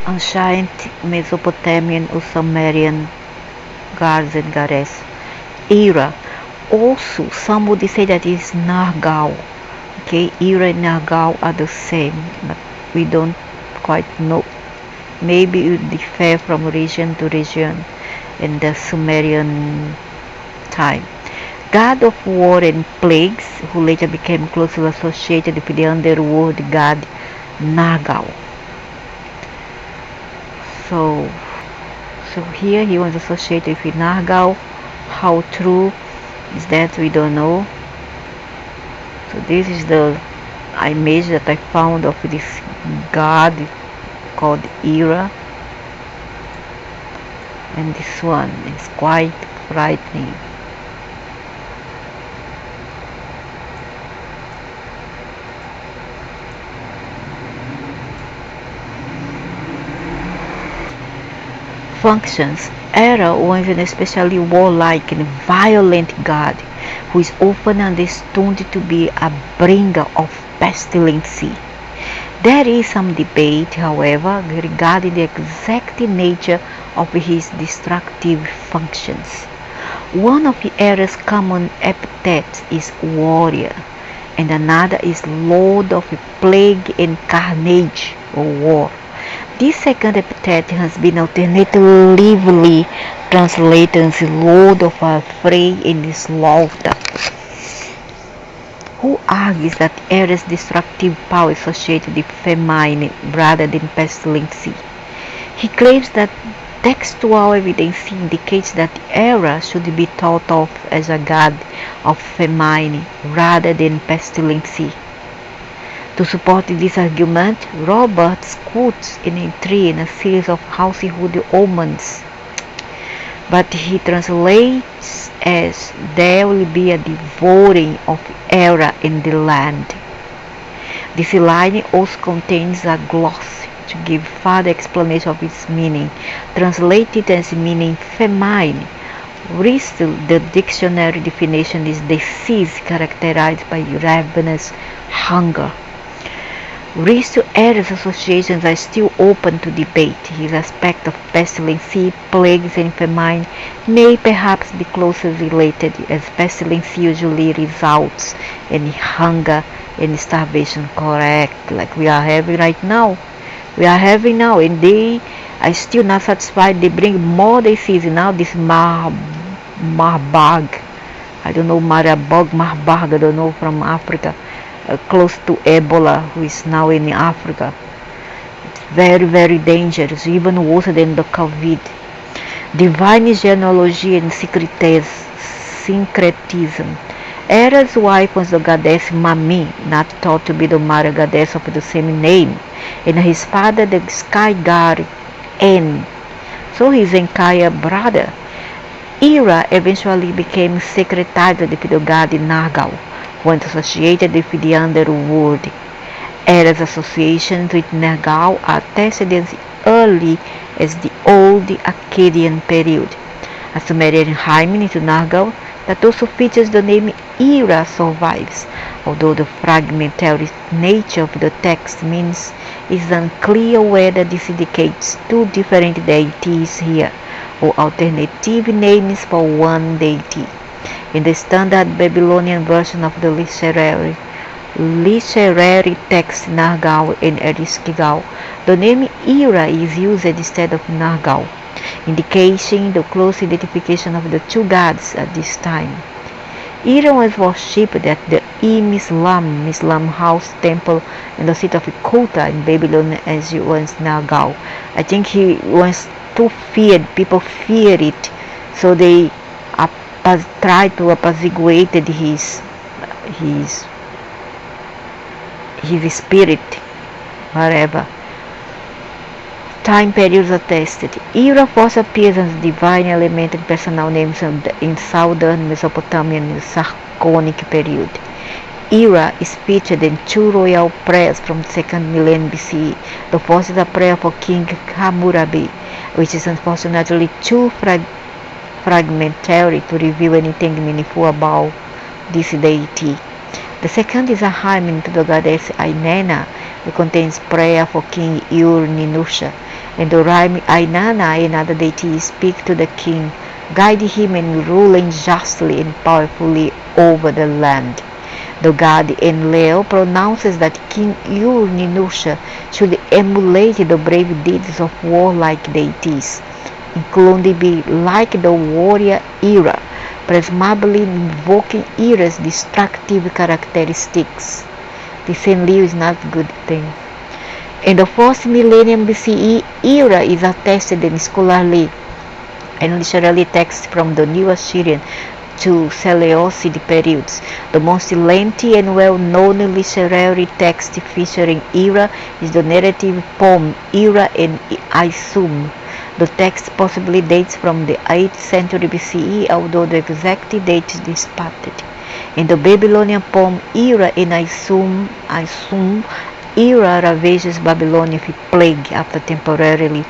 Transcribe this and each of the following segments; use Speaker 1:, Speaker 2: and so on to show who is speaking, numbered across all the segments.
Speaker 1: ancient Mesopotamian or Sumerian gods and goddess. ERRA. Also, some would say that is Nargal. Okay, ERRA and Nargal are the same, but we don't quite know. Maybe it would differ from region to region in the Sumerian time. God of war and plagues, who later became closely associated with the underworld god Nargal. So here he was associated with Nargal. How true is that we don't know. So this is the image that I found of this god called ERRA, and this one is quite frightening. Functions. ERRA was an especially warlike and violent god who is often understood to be a bringer of pestilence. There is some debate, however, regarding the exact nature of his destructive functions. One of ERRA's common epithets is warrior, and another is lord of plague and carnage or war. This second epithet has been alternatively translated as Lord of Affray and Slaughter. Who argues that ERRA's destructive power is associated with famine rather than pestilence. He claims that textual evidence indicates that ERRA should be thought of as a god of famine rather than pestilence. To support this argument, Roberts quotes an entry in a series of household omens, but he translates as there will be a devouring of ERRA in the land. This line also contains a gloss to give further explanation of its meaning, translated as meaning famine. Bristol, the dictionary definition is disease characterized by ravenous hunger. Risto ERRA's associations are still open to debate. His aspect of pestilence, plagues, and famine may perhaps be closely related, as pestilence usually results in hunger and starvation, correct, like we are having right now. And they are still not satisfied. They bring more disease now. This Marburg, I don't know, Marburg, I don't know, from Africa. Close to Ebola, who is now in Africa. It's very, very dangerous, even worse than the COVID. Divine genealogy and syncretism. ERRA's wife was the goddess Mami, not thought to be the mother goddess of the same name, and his father the sky god En. So his entire brother. ERRA eventually became secretized with the god Nargal, once associated with the underworld. ERRA's associations with Nargal are tested as early as the Old Akkadian period. A Sumerian hymn to Nargal that also features the name ERRA survives, although the fragmentary nature of the text means it's unclear whether this indicates two different deities here, or alternative names for one deity. In the standard Babylonian version of the literary text Nargal and Ereshkigal, the name ERRA is used instead of Nargal, indicating the close identification of the two gods at this time. ERRA was worshipped at the Islam house temple in the city of Kota in Babylon as he was Nargal. I think he was too feared, people feared it, so they try to apaciguate his spirit, whatever. Time periods are tested. ERRA first appears as divine element and personal names in southern Mesopotamian in the Sarconic period. ERRA is featured in two royal prayers from the 2nd millennium BCE. The first is a prayer for King Hammurabi, which is unfortunately too fragmentary to reveal anything meaningful about this deity. The second is a hymn to the goddess Inanna. It contains prayer for King Ur-Ninusha, And the rhyme Ainana, another deity, speak to the king, guide him in ruling justly and powerfully over the land. The god Enlil pronounces that King Ur-Ninurta should emulate the brave deeds of warlike deities, including be like the warrior ERRA, presumably invoking ERRA's destructive characteristics. This Enlil is not a good thing. In the 4th millennium BCE, ERRA is attested in scholarly and literary texts from the New Assyrian to Seleucid periods. The most lengthy and well-known literary text featuring ERRA is the narrative poem ERRA and Isum. The text possibly dates from the 8th century BCE, although the exact date is disputed. In the Babylonian poem ERRA and Isum, ERRA ravages Babylon with plague after temporarily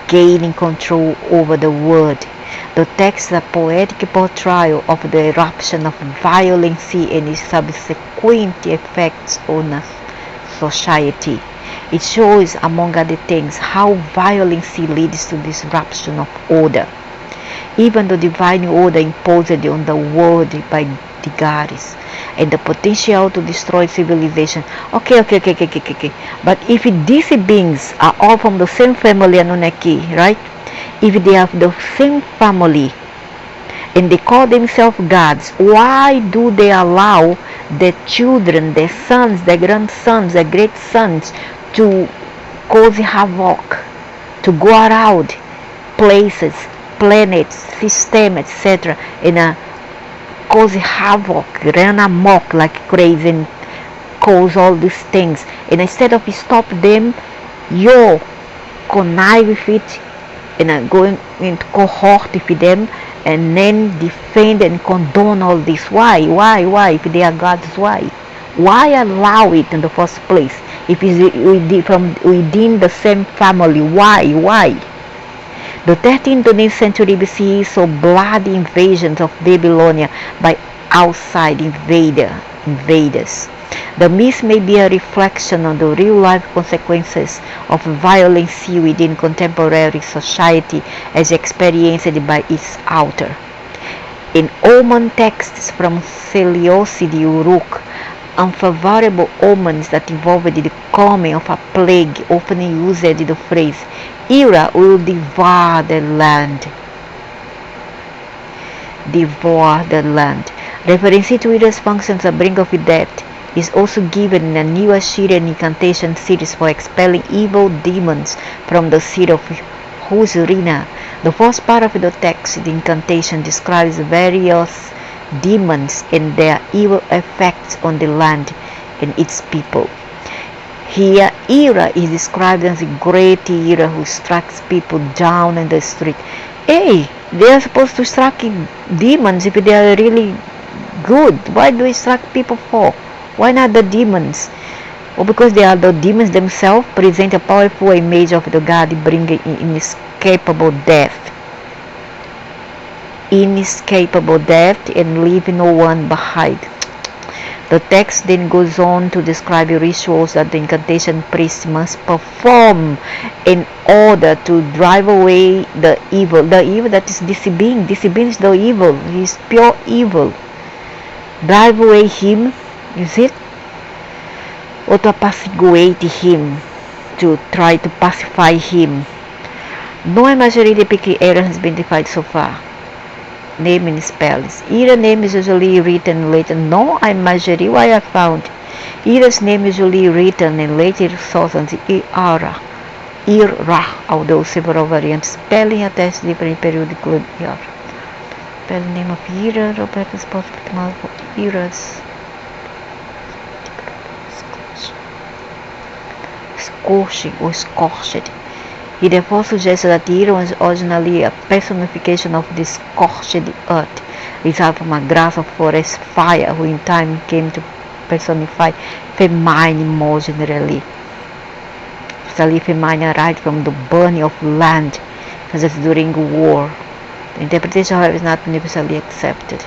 Speaker 1: gaining control over the world. The text is a poetic portrayal of the eruption of violence and its subsequent effects on society. It shows, among other things, how violence leads to disruption of order, even the divine order imposed on the world by the goddess, and the potential to destroy civilization. Okay. But if these beings are all from the same family, Anunnaki, right? If they have the same family and they call themselves gods, why do they allow their children, their sons, their grandsons, their great sons to cause havoc, to go around places, planets, systems, etc., and cause havoc, run amok like crazy and cause all these things? And instead of stop them, you connive with it and going into cohort with them and then defend and condone all this. Why? If they are gods, why allow it in the first place? If it's from within the same family, why? The 13th to 9th century BCE saw bloody invasions of Babylonia by outside invaders. The myth may be a reflection on the real-life consequences of violence within contemporary society as experienced by its author. In omen texts from Seleucid Uruk, unfavorable omens that involved the coming of a plague often used the phrase, ERRA will devour the land. Reference to ERRA's functions as bringer of death is also given in a New Assyrian incantation series for expelling evil demons from the city of Huzurina. The first part of the text, the incantation, describes various demons and their evil effects on the land and its people. Here, ERRA is described as a great ERRA who strikes people down in the street. Hey, they are supposed to strike demons if they are really good. Why do they strike people for? Why not the demons? Or because they are the demons themselves present a powerful image of the god bringing inescapable death. And leaving no one behind. The text then goes on to describe the rituals that the incantation priest must perform in order to drive away the evil that is this being. This being is the evil. He is pure evil. Drive away him, is it? Or to apaciguate him, to try to pacify him. No imagery depicting ERRA has been defined so far. Name and spells. ERRA name is usually written later. No imagery. Why I found ERRA's name is usually written in later sources as ERRA, although several variants. Spelling attests different periodical ERRA. Spell name of ERRA, Robert is possible for ERRA's scorched. He therefore suggests that ERRA was originally a personification of the scorched earth, resulting from a grass of forest fire, who in time came to personify famine more generally. Especially famine arrived from the burning of land, such as during war. The interpretation, however, is not universally accepted.